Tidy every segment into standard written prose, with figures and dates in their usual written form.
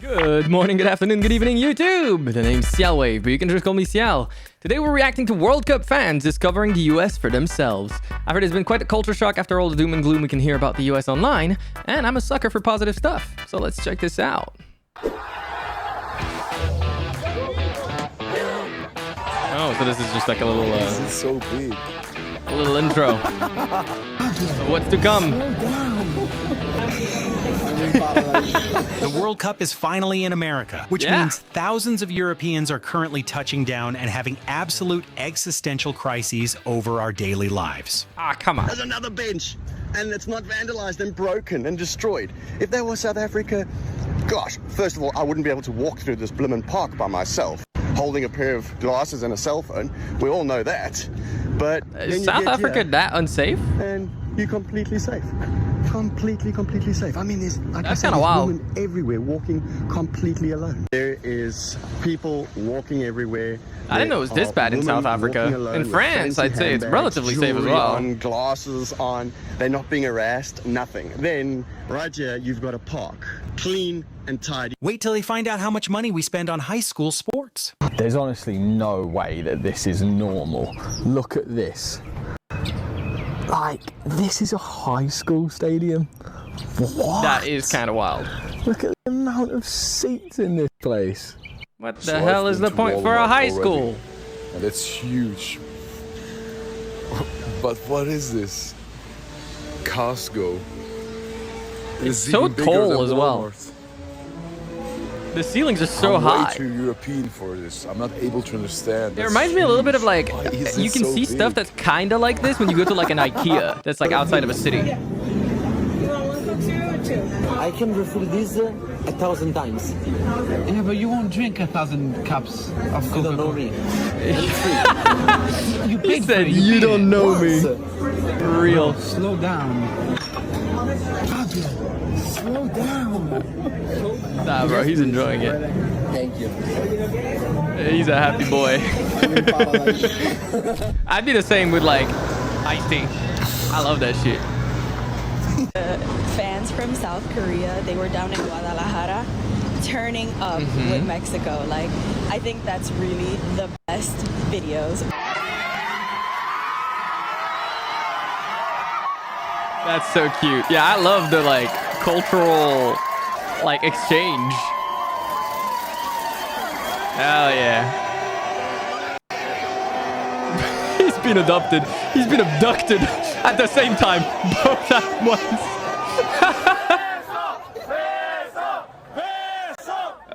Good morning, good afternoon, good evening, YouTube! The name's Wave, but you can just call me Cial. Today we're reacting to World Cup fans discovering the US for themselves. I've heard it's been quite a culture shock after all the doom and gloom we can hear about the US online, and I'm a sucker for positive stuff, so let's check this out. Oh, so this is just like a little, This is so big. a little intro. What's to come? The World Cup is finally in America, which means thousands of Europeans are currently touching down and having absolute existential crises over our daily lives. Ah, come on. There's another bench, and it's not vandalized and broken and destroyed. If that was South Africa, gosh, first of all, I wouldn't be able to walk through this blimmin' park by myself, holding a pair of glasses and a cell phone. We all know that. But Is South Africa that unsafe? and you're completely safe. Completely safe. I mean, there's like That's I said, kinda there's wild. women everywhere walking completely alone. There is people walking everywhere. I didn't know it was this bad in South Africa. In France, I'd say it's relatively safe as well. On, glasses on, they're not being harassed, nothing. Then, right here, you've got a park, clean and tidy. Wait till they find out how much money we spend on high school sports. There's honestly no way that this is normal. Look at this. Like, this is a high school stadium. What? That is kind of wild. Look at the amount of seats in this place. What the So hell I've is been the to point for a Walmart high already, school? And it's huge. But what is this? Costco. It's so tall as well. The ceilings are so I'm high. way too European for this. I'm not able to understand. It reminds me a little bit of like, Why is you it can so see stuff big? that's kind of like this when you go to like an IKEA that's like outside of a city. You want one Coke Zero or two? I can refill this 1,000 times. Yeah, but you won't drink 1,000 cups of You don't know Coca-Cola. me. You He paid for said, it. you paid don't it. know me. Once. Real. Slow down. Slow down. Nah, bro, he's enjoying it. Thank you. He's a happy boy. I'd be the same with like iced tea. I love that shit. Fans from South Korea, they were down in Guadalajara turning up with Mexico. Like, I think that's really the best videos. That's so cute. Yeah, I love the like cultural like exchange. Hell yeah. He's been adopted. He's been abducted at the same time. Both at once.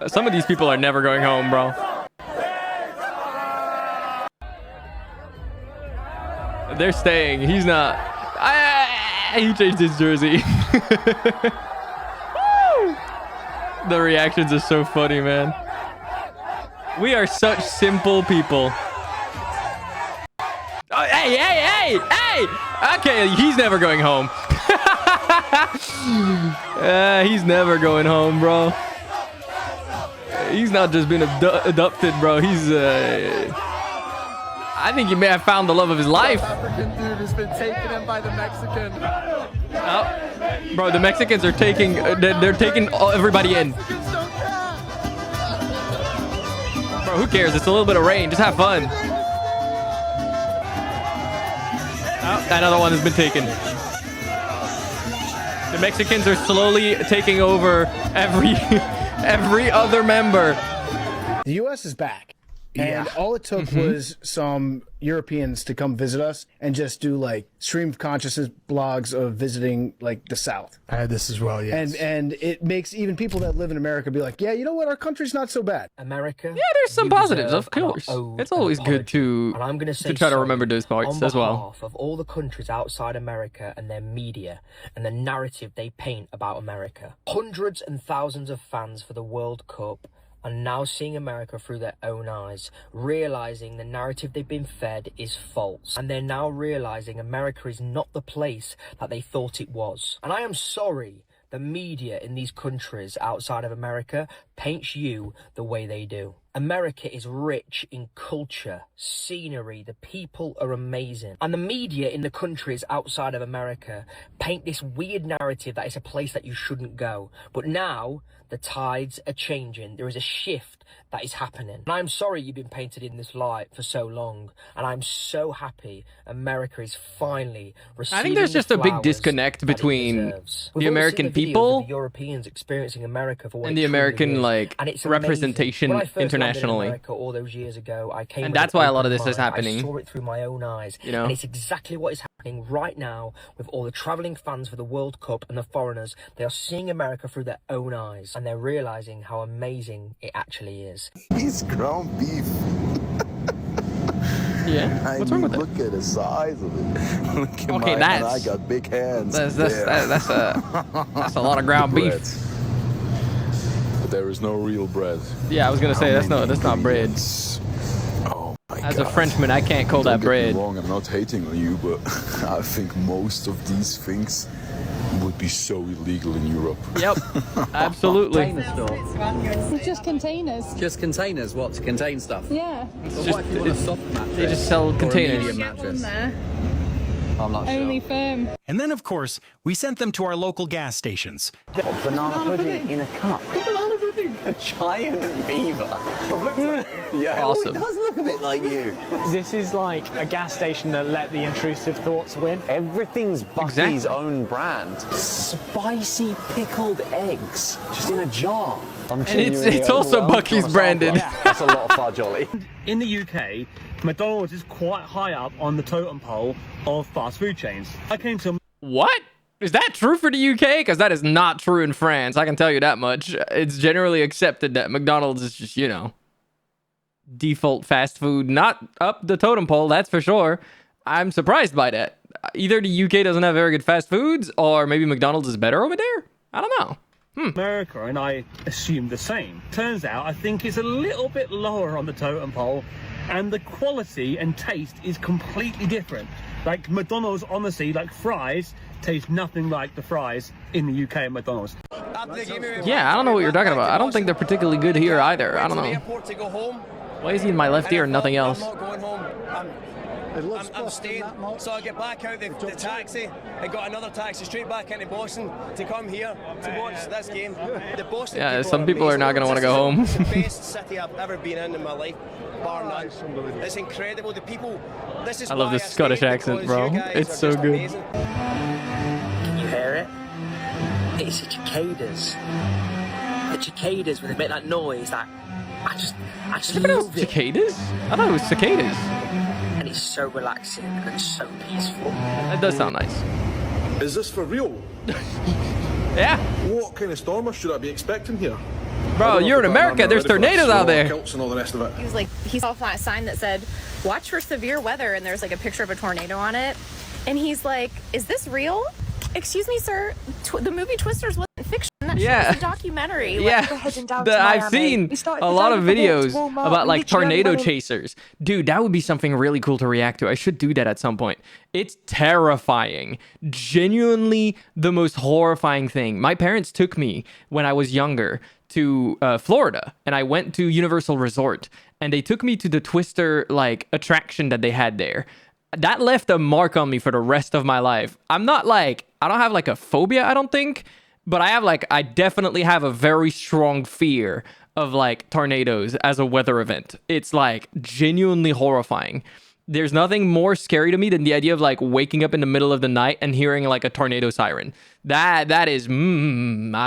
Some of these people are never going home, bro. They're staying. He's not. He changed his jersey. The reactions are so funny, man. We are such simple people. Oh, hey! Okay, he's never going home. He's never going home, bro. He's not just been adopted, bro. He's, I think he may have found the love of his life. African dude has been taken in by the Mexican. Oh, bro, the Mexicans are taking, they're taking everybody in. Bro, who cares? It's a little bit of rain. Just have fun. Oh, another one has been taken. The Mexicans are slowly taking over every other member. The U.S. is back, and all it took was some Europeans to come visit us and just do like stream of consciousness blogs of visiting like the South. I had this as well, yes. And it makes even people that live in America be like, yeah, you know what, our country's not so bad. America. Yeah, there's some positives, of course. It's always good to And I'm gonna say try to sorry remember those parts on as well. behalf of all the countries outside America and their media and the narrative they paint about America. Hundreds and thousands of fans for the World Cup are now seeing America through their own eyes, realizing the narrative they've been fed is false. And they're now realizing America is not the place that they thought it was. And I am sorry the media in these countries outside of America paints you the way they do. America is rich in culture, scenery, the people are amazing. And the media in the countries outside of America paint this weird narrative that it's a place that you shouldn't go. But now The tides are changing. There is a shift that is happening. And I'm sorry you've been painted in this light for so long. And I'm so happy America is finally receiving I think there's just a big disconnect between the American people the Europeans experiencing America for what and the American like and it's representation when I first internationally. landed in America all those years ago, I came And with that's an why a lot of open this is mind. happening. I saw it through my own eyes. You know? And it's exactly what is happening right now with all the travelling fans for the World Cup and the foreigners. They are seeing America through their own eyes and they're realising how amazing it actually is. He's ground beef. Yeah? What's wrong with it? Look at the size of it. Look at Okay, mine, and I got big hands. That's a lot of ground beef. But there is no real bread. Yeah, I was gonna say that's not bread. Oh my As God. a Frenchman, I can't call that bread. Don't get me wrong, I'm not hating on you, but I think most of these things would be so illegal in Europe. Yep, absolutely. It's just containers. Just containers, what, to contain stuff? Yeah. But what if you want a soft mattress? They just sell or a containers. medium Get one mattress? there. I'm not Only sure. firm. And then, of course, we sent them to our local gas stations. Banana pudding in a cup. Banana pudding. A giant beaver. Yeah, Awesome. it does look a bit like you. This is like a gas station that let the intrusive thoughts win. Everything's Bucky's Exactly. own brand. Spicy pickled eggs, just in a jar. And it's also Bucky's branded. That's a lot of fudge, Ollie. In the UK, McDonald's is quite high up on the totem pole of fast food chains. I came to What? Is that true for the UK? Because that is not true in France. I can tell you that much. It's generally accepted that McDonald's is just, you know, default fast food, not up the totem pole, that's for sure. I'm surprised by that. Either the UK doesn't have very good fast foods, or maybe McDonald's is better over there? I don't know. America and I assumed the same. Turns out I think it's a little bit lower on the totem pole and the quality and taste is completely different. Like McDonald's, honestly, like fries taste nothing like the fries in the UK at McDonald's. Yeah, I don't know what you're talking about. I don't think they're particularly good here either. I don't know. Why is he in my left ear and nothing else? I'm staying, so I get back out the taxi and got another taxi straight back into Boston to come here to watch this game. The Boston Yeah, some people are not going to want to go home. It's the best city I've ever been in my life, bar none. It's incredible. The people. This is I love why this I stay, Scottish accent, because bro. you guys It's are so just good. amazing. Can you hear it? It's the cicadas. The cicadas when they make that noise, that I just love it. Cicadas? I thought it was cicadas. And it's so relaxing and so peaceful. That does sound nice. Is this for real? Yeah. What kind of stormer should I be expecting here? Bro, you're in America. There's tornadoes out there. Kilts and all the rest of it. He was like, he saw a sign that said, "Watch for severe weather," and there's like a picture of a tornado on it. And he's like, "Is this real? Excuse me, sir. The movie Twisters wasn't fiction. That shit was a documentary." Yeah, I've seen a lot of videos about like tornado chasers. Dude, that would be something really cool to react to. I should do that at some point. It's terrifying. Genuinely the most horrifying thing. My parents took me when I was younger to Florida, and I went to Universal Resort, and they took me to the Twister like attraction that they had there. That left a mark on me for the rest of my life. I'm not like, I don't have like a phobia, I don't think, but I definitely have a very strong fear of like tornadoes as a weather event. It's like genuinely horrifying. There's nothing more scary to me than the idea of like waking up in the middle of the night and hearing like a tornado siren. That is, I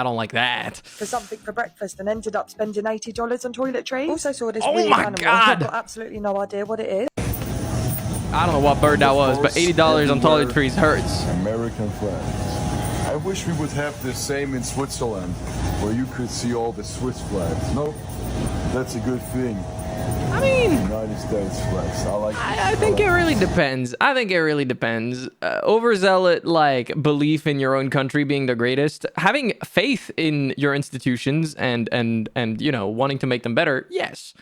don't like that. For something for breakfast and ended up spending $80 on toiletries. Also saw this Oh weird my animal. God. I've got absolutely no idea what it is. I don't know what bird that was, but $80 on toiletries hurts. American flags. I wish we would have the same in Switzerland, where you could see all the Swiss flags. No, that's a good thing. I mean, United States flags. I think it really depends. Overzealot like belief in your own country being the greatest, having faith in your institutions and you know, wanting to make them better. Yes.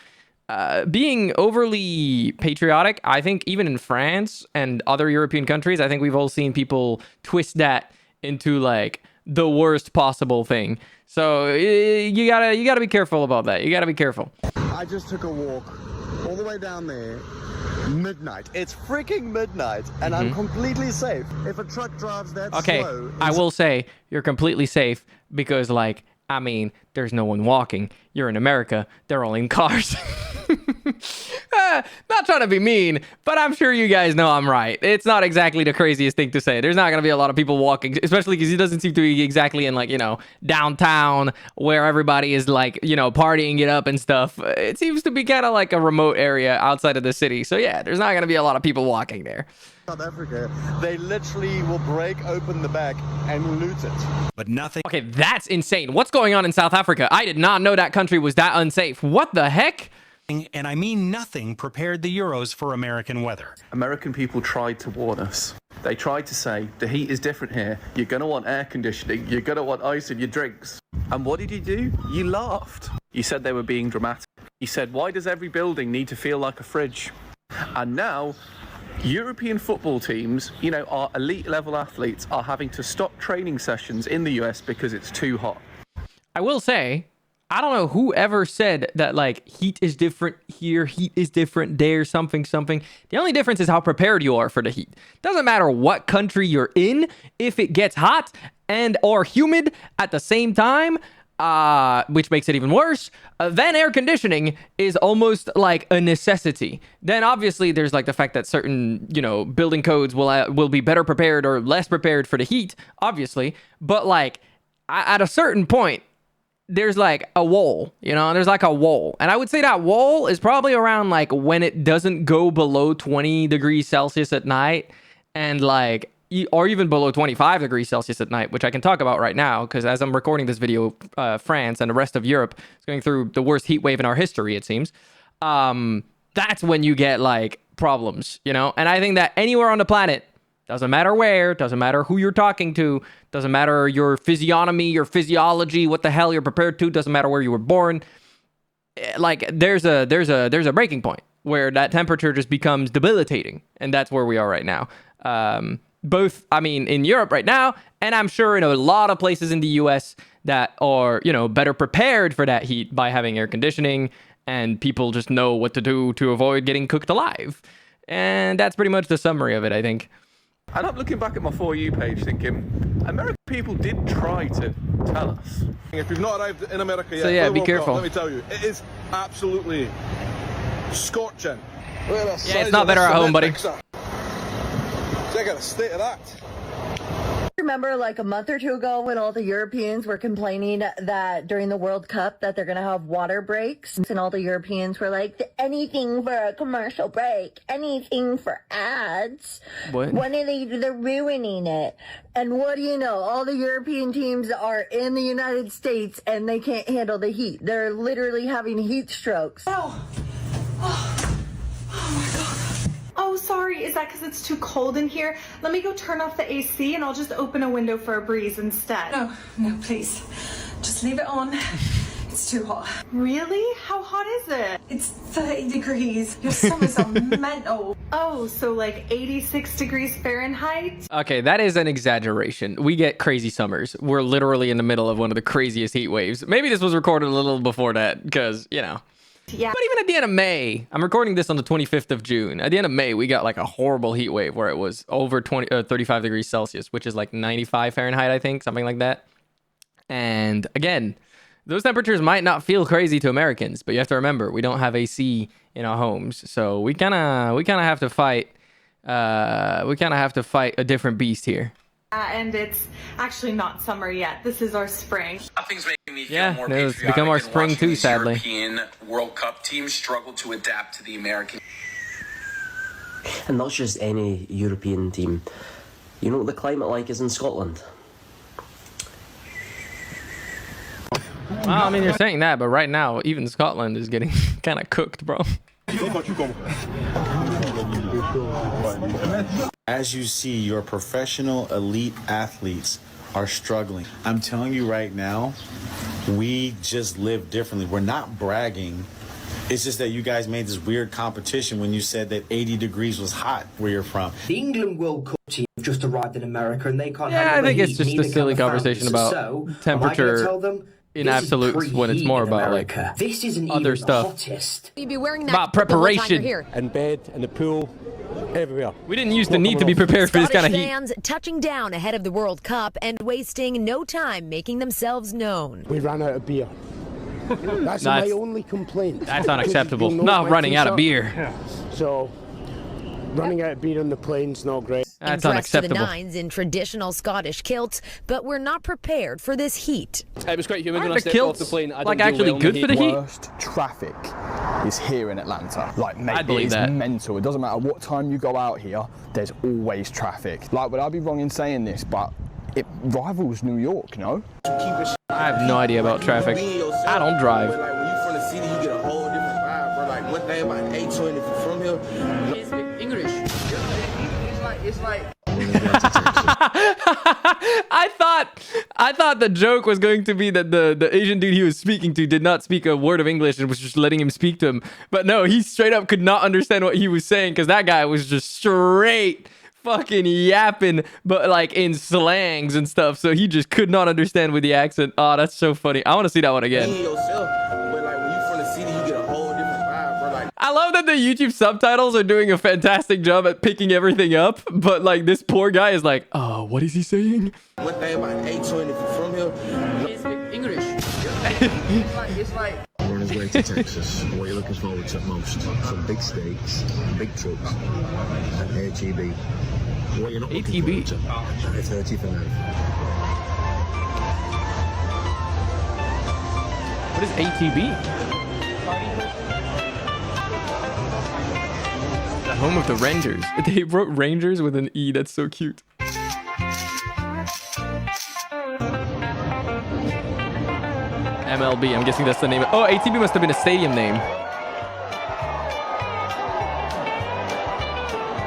Being overly patriotic, I think even in France and other European countries, I think we've all seen people twist that into like the worst possible thing. So you gotta be careful about that. You gotta be careful. I just took a walk all the way down there. Midnight. It's freaking midnight, and I'm completely safe. If a truck drives that Okay, slow, I will say you're completely safe because like I mean, there's no one walking. You're in America. They're all in cars. Not trying to be mean, but I'm sure you guys know I'm right. It's not exactly the craziest thing to say. There's not going to be a lot of people walking, especially because he doesn't seem to be exactly in, like, you know, downtown where everybody is, like, you know, partying it up and stuff. It seems to be kind of like a remote area outside of the city. So yeah, there's not going to be a lot of people walking there. South Africa, they literally will break open the bag and loot it. But nothing. Okay, that's insane. What's going on in South Africa? I did not know that country was that unsafe. What the heck? And I mean nothing, prepared the Euros for American weather. American people tried to warn us. They tried to say, the heat is different here. You're going to want air conditioning. You're going to want ice in your drinks. And what did you do? You laughed. You said they were being dramatic. You said, why does every building need to feel like a fridge? And now, European football teams, you know, our elite level athletes are having to stop training sessions in the US because it's too hot. I will say, I don't know who ever said that, like, heat is different here, heat is different there, something. The only difference is how prepared you are for the heat. Doesn't matter what country you're in, if it gets hot and or humid at the same time, which makes it even worse, then air conditioning is almost like a necessity. Then obviously there's like the fact that certain, you know, building codes will be better prepared or less prepared for the heat, obviously. But like at a certain point, there's like a wall, you know, there's like a wall. And I would say that wall is probably around like when it doesn't go below 20 degrees Celsius at night and like, or even below 25 degrees Celsius at night, which I can talk about right now, because as I'm recording this video, France and the rest of Europe is going through the worst heat wave in our history, it seems. That's when you get like problems, you know? And I think that anywhere on the planet, doesn't matter where, doesn't matter who you're talking to, doesn't matter your physiognomy, your physiology, what the hell you're prepared to, doesn't matter where you were born. Like there's a breaking point where that temperature just becomes debilitating, and that's where we are right now. Both, I mean, in Europe right now, and I'm sure in a lot of places in the US that are, you know, better prepared for that heat by having air conditioning, and people just know what to do to avoid getting cooked alive. And that's pretty much the summary of it, I think. And I'm looking back at my For You page thinking, American people did try to tell us. If you've not arrived in America yet, so yeah, be World careful. Cup, let me tell you, it is absolutely scorching. Yeah, it's not better at home, buddy. Check out the state of that. Remember like a month or two ago when all the Europeans were complaining that during the World Cup that they're going to have water breaks, and all the Europeans were like, anything for a commercial break, anything for ads. What? When are they're ruining it. And what do you know? All the European teams are in the United States and they can't handle the heat. They're literally having heat strokes. Oh, sorry. Is that because it's too cold in here? Let me go turn off the AC and I'll just open a window for a breeze instead. No, please. Just leave it on. It's too hot. Really? How hot is it? It's 30 degrees. Your summers are mental. Oh, so like 86 degrees Fahrenheit? Okay, that is an exaggeration. We get crazy summers. We're literally in the middle of one of the craziest heat waves. Maybe this was recorded a little before that because, you know. Yeah. But even at the end of May, I'm recording this on the 25th of June. At the end of May, we got like a horrible heat wave where it was over 35 degrees Celsius, which is like 95 Fahrenheit, I think, something like that. And again, those temperatures might not feel crazy to Americans, but you have to remember, we don't have AC in our homes. So we kind of have to fight. We kind of have to fight a different beast here. And it's actually not summer yet. This is our spring. Nothing's making me feel more it's patriotic become our than spring watching too, these sadly. European World Cup teams struggle to adapt to the American. And not just any European team. You know what the climate like is in Scotland? Well, I mean, you're saying that, but right now, even Scotland is getting kind of cooked, bro. As you see, your professional elite athletes are struggling. I'm telling you right now, we just live differently. We're not bragging. It's just that you guys made this weird competition when you said that 80 degrees was hot where you're from. The England World Cup team have just arrived in America and they can't Yeah, handle I think the it's heat, just neither a can silly the conversation fans. about So, temperature am I gonna tell them, in this is absolutes when it's preheat more in about America. like This isn't other even stuff. the hottest. You'd be wearing that About the whole time you're preparation. here. In bed, in the pool, Here we are. We didn't used to need to be prepared for this kind of heat. Fans touching down ahead of the World Cup and wasting no time making themselves known. We ran out of beer. That's my only complaint. That's unacceptable. Not running out of beer. So, running out of beer on the plane's not great. That's unacceptable. To the nines in traditional Scottish kilts, but we're not prepared for this heat. It was quite humid when I the stepped off the kilts plane. I like didn't do actually well good in for the heat? Worst traffic is here in Atlanta. Like, mate, I believe it's that. mental. It doesn't matter what time you go out here, there's always traffic. Like, would I be wrong in saying this, but it rivals New York, no? I have no idea about traffic. I don't drive. But like when you from the city, you get a whole different vibe, bro. Like one thing about 820, if you're from here, you speak English. It's like. I thought the joke was going to be that the Asian dude he was speaking to did not speak a word of English and was just letting him speak to him. But no, he straight up could not understand what he was saying because that guy was just straight fucking yapping, but like in slangs and stuff. So he just could not understand with the accent. Oh, that's so funny. I want to see that one again. But like when you from the city, you get a whole different vibe, bro. Like I love that the YouTube subtitles are doing a fantastic job at picking everything up, but like this poor guy is like, oh, what is he saying? one thing about 820, if you're from here, you speak English. It's like. On his way to Texas, what you're looking forward to most? Some big steaks, big trucks, and ATB. What you're not looking forward to? A 35. What is ATB? The home of the Rangers. They wrote Rangers with an E. That's so cute. MLB. I'm guessing that's the name. Oh, ATB must have been a stadium name.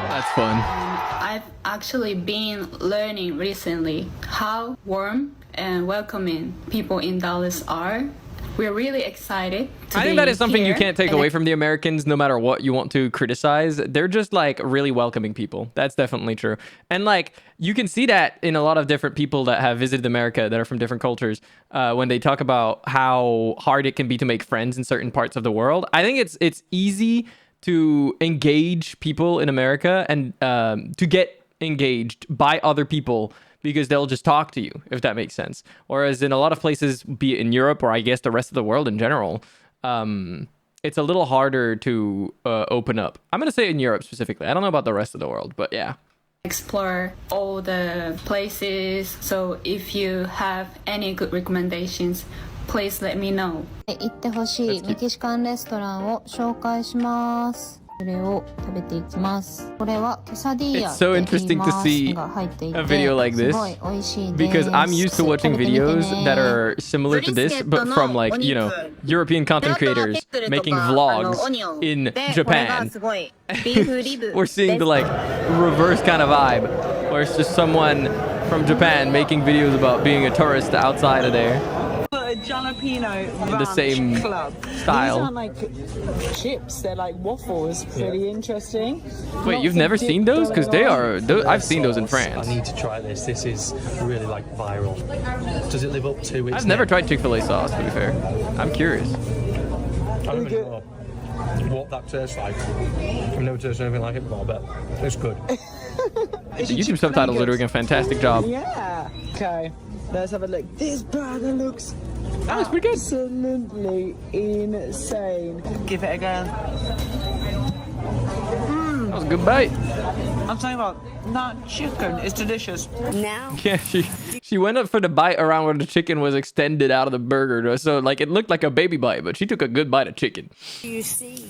That's fun. I've actually been learning recently how warm and welcoming people in Dallas are. We're really excited to I think that is something you here can't take and away from the Americans, no matter what you want to criticize. They're just like really welcoming people. That's definitely true. And like you can see that in a lot of different people that have visited America that are from different cultures when they talk about how hard it can be to make friends in certain parts of the world. I think it's easy to engage people in America and to get engaged by other people because they'll just talk to you, if that makes sense. Whereas in a lot of places, be it in Europe or I guess the rest of the world in general, it's a little harder to open up. I'm going to say in Europe specifically. I don't know about the rest of the world, but yeah. explore all the places. So if you have any good recommendations, please let me know. 行ってほしいメキシカンレストランを紹介します。それを食べていきます。これはケサディーヤ It's so interesting to see a video like this because I'm used to watching videos that are similar to this, but from like, you know, European content creators making vlogs in Japan. We're seeing the like reverse kind of vibe, where it's just someone from Japan making videos about being a tourist outside of there. Jalapeno In the same club. style. These aren't like chips, they're like waffles. Pretty interesting. Wait, you've never seen those? Because they are. I've seen those in France. I need to try this. This is really like viral. Does it live up to its I've never tried Chick-fil-A sauce, to be fair. I'm curious. I don't really know what that tastes like. I've never tasted anything like it before, but it's good. The YouTube subtitles are doing a fantastic job. Yeah. Okay. Let's have a look. This burger looks absolutely insane. Give it a go. That was a good bite. I'm talking about that chicken is delicious. Now. Yeah, she went up for the bite around where the chicken was extended out of the burger. So like it looked like a baby bite, but she took a good bite of chicken. You see.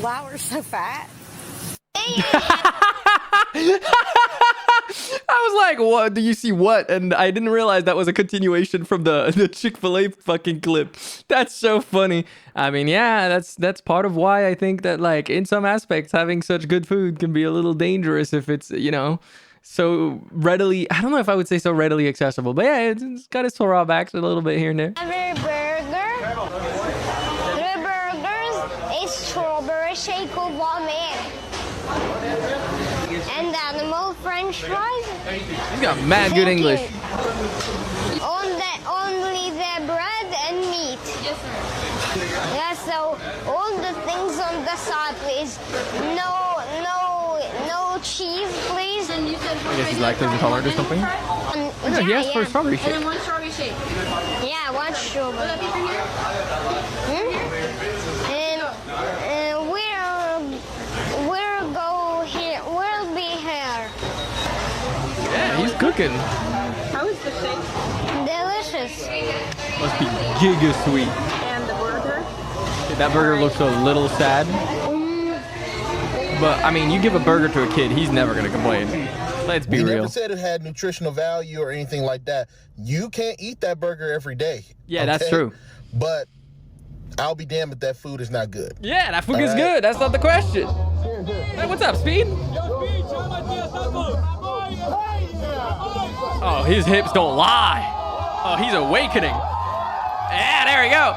Wow, we're so fat. I was like, what? Do you see what? And I didn't realize that was a continuation from the Chick-fil-A fucking clip. That's so funny. I mean, yeah, that's part of why I think that, like, in some aspects, having such good food can be a little dangerous if it's, you know, so readily, I don't know if I would say so readily accessible, but yeah, it's got its drawbacks a little bit here and there. Every burger, 3 burgers, a strawberry shake of vomit, and animal French fries. He's got mad good English. Only the bread and meat. Yes, sir. Yeah, so all the things on the side, please. No No cheese, please. And you said I guess he's lactose intolerant or something. Yeah, he asked for a strawberry shake. And then one strawberry shake. Yeah, one strawberry. Will that be for here? And we'll go here. We'll be here. Yeah, he's cooking. How is the shake? Delicious. Must be giga sweet. And the burger? That burger looks a little sad. But, I mean, you give a burger to a kid, he's never going to complain. Let's be real. We never said it had nutritional value or anything like that. You can't eat that burger every day. Yeah, that's true. But I'll be damned if that food is not good. Yeah, that food is good. That's not the question. Hey, what's up, Speed? Oh, his hips don't lie. Oh, he's awakening. Yeah, there we go.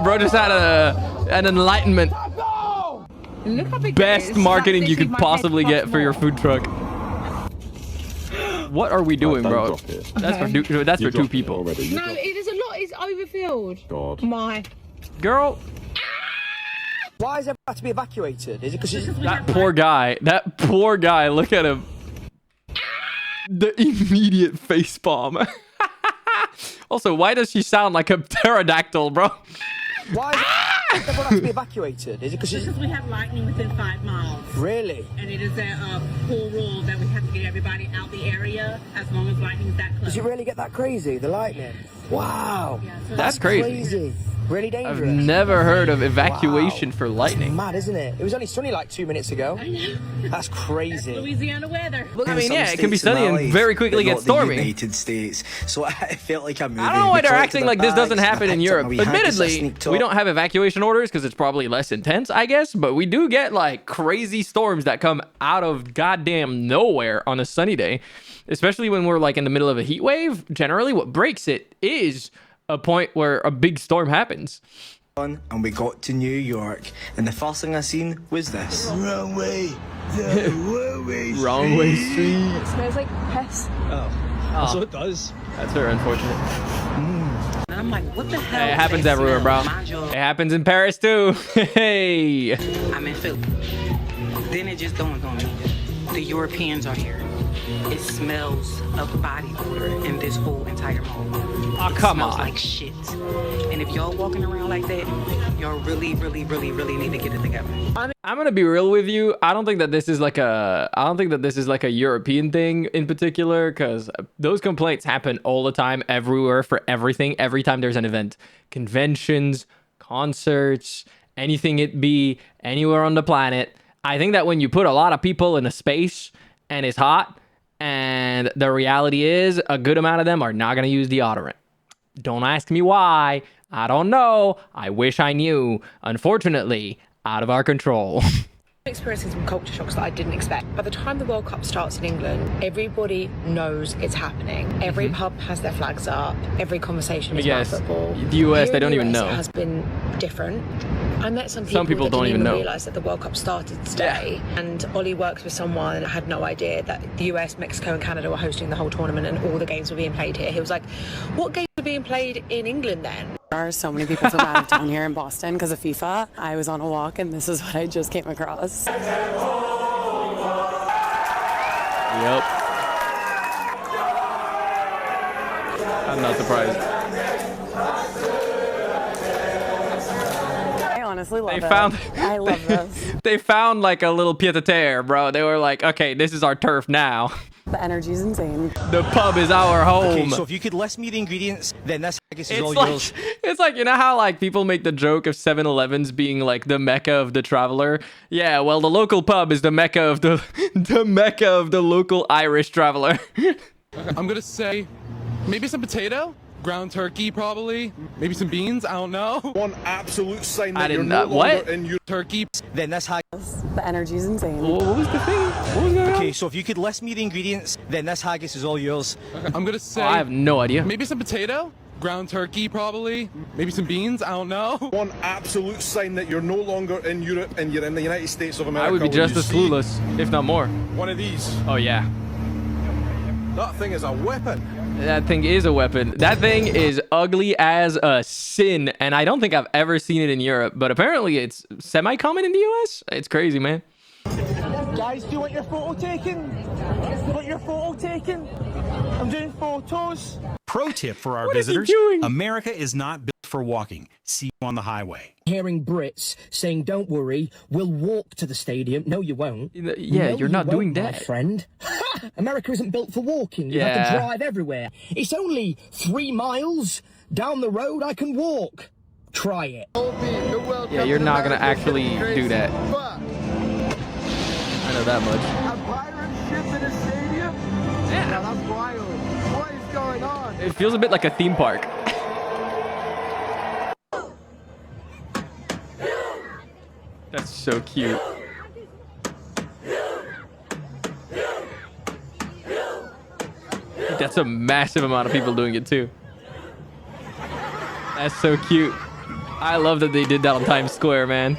Bro just had an enlightenment. Look how big Best marketing you could possibly get for your food truck. What are we doing, bro? That's for two people. No, it is a lot. It's overfilled. God. My. Girl. Why is everyone have to be evacuated? Is it because that poor guy? That poor guy. Look at him. The immediate facepalm. Also, why does she sound like a pterodactyl, bro? Why does everyone have to be evacuated? Is it because we have lightning within 5 miles. Really? And it is a full rule that we have to get everybody out the area as long as lightning is that close. Does it really get that crazy, the lightning? Wow. Yeah, so that's crazy. Really dangerous. I've never heard of evacuation for lightning. That's mad, isn't it? It was only sunny like 2 minutes ago. I know. That's crazy. That's Louisiana weather. I mean, yeah, it can be sunny and very quickly get stormy. United States. So I felt like a movie. I don't know why they're acting like this doesn't happen in Europe. Admittedly, we don't have evacuation orders because it's probably less intense, I guess. But we do get like crazy storms that come out of goddamn nowhere on a sunny day, especially when we're like in the middle of a heat wave. Generally, what breaks it is a point where a big storm happens. And we got to New York, and the first thing I seen was this. Wrong way. Wrong way. Wrong way street. It smells like piss. Oh. Oh. So it does. That's very unfortunate. And I'm like, what the hell? It happens everywhere, bro. It happens in Paris too. Hey. I'm in Philly. Then it just dawned on me. The Europeans are here. It smells of body odor in this whole entire mall. Oh, come on. It smells like shit. And if y'all walking around like that, y'all really need to get it together. I'm gonna be real with you. I don't think that this is like a European thing in particular, because those complaints happen all the time, everywhere, for everything. Every time there's an event, conventions, concerts, anything it be, anywhere on the planet. I think that when you put a lot of people in a space and it's hot, and the reality is a good amount of them are not gonna use deodorant. Don't ask me why. I don't know. I wish I knew. Unfortunately, out of our control. Experiencing some culture shocks that I didn't expect. By the time the World Cup starts in England, everybody knows it's happening. Every pub has their flags up. Every conversation is about football. The US, they don't even know. It has been different. I met some people that don't didn't even know. realize that the World Cup started today. Yeah. And Ollie works with someone and had no idea that the US, Mexico and Canada were hosting the whole tournament and all the games were being played here. He was like, what games are being played in England then? There are so many people from out of town here in Boston because of FIFA. I was on a walk and this is what I just came across. Yep. I'm not surprised. I honestly love it. I love this. They found like a little pied-à-terre, bro. They were like, okay, this is our turf now. The energy's insane. The pub is our home. Okay, so if you could list me the ingredients, then this haggis is all yours. It's like, you know how like people make the joke of 7-Elevens being like the mecca of the traveler? Yeah, well, the local pub is the mecca of the local Irish traveler. I'm gonna say maybe some potato, ground turkey probably, maybe some beans, I don't know. One absolute sign that I you're didn't no what? longer in your turkey. Then this haggis. The energy's insane. What was the thing? What was going on? Okay, so if you could list me the ingredients, then this haggis is all yours. I'm gonna say I have no idea. Maybe some potato, ground turkey probably, maybe some beans, I don't know. One absolute sign that you're no longer in Europe and you're in the United States of America. I would be just as clueless, if not more. One of these. Oh yeah. That thing is a weapon. That thing is a weapon. That thing is ugly as a sin, and I don't think I've ever seen it in Europe, but apparently it's semi-common in the US. It's crazy, man. Guys, do you want your photo taken? Want your photo taken? I'm doing photos. Pro tip for our visitors, America is not built for walking. See you on the highway. Hearing Brits saying, don't worry, we'll walk to the stadium. No, you won't. Yeah, no, you're not doing that. My friend. America isn't built for walking. You have to drive everywhere. It's only 3 miles down the road. I can walk. Try it. Yeah, you're not going to actually do that. I know that much. A pirate ship in a stadium? Yeah, that's wild. What is going on? It feels a bit like a theme park. That's so cute. That's a massive amount of people doing it too. That's so cute. I love that they did that on Times Square, man.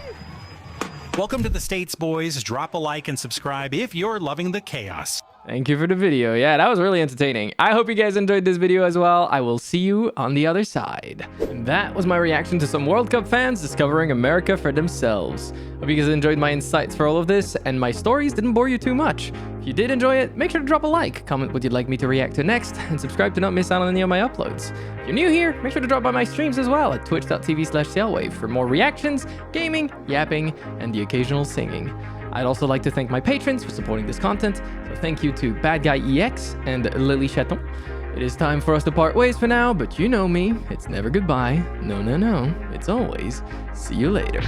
Welcome to the States, boys. Drop a like and subscribe if you're loving the chaos. Thank you for the video. Yeah, that was really entertaining. I hope you guys enjoyed this video as well. I will see you on the other side. And that was my reaction to some World Cup fans discovering America for themselves. Hope you guys enjoyed my insights for all of this, and my stories didn't bore you too much. If you did enjoy it, make sure to drop a like, comment what you'd like me to react to next, and subscribe to not miss out on any of my uploads. If you're new here, make sure to drop by my streams as well at twitch.tv/Sailwave for more reactions, gaming, yapping, and the occasional singing. I'd also like to thank my patrons for supporting this content, so thank you to Bad Guy EX and Lily Chaton. It is time for us to part ways for now, but you know me, it's never goodbye. No, no, no, it's always see you later.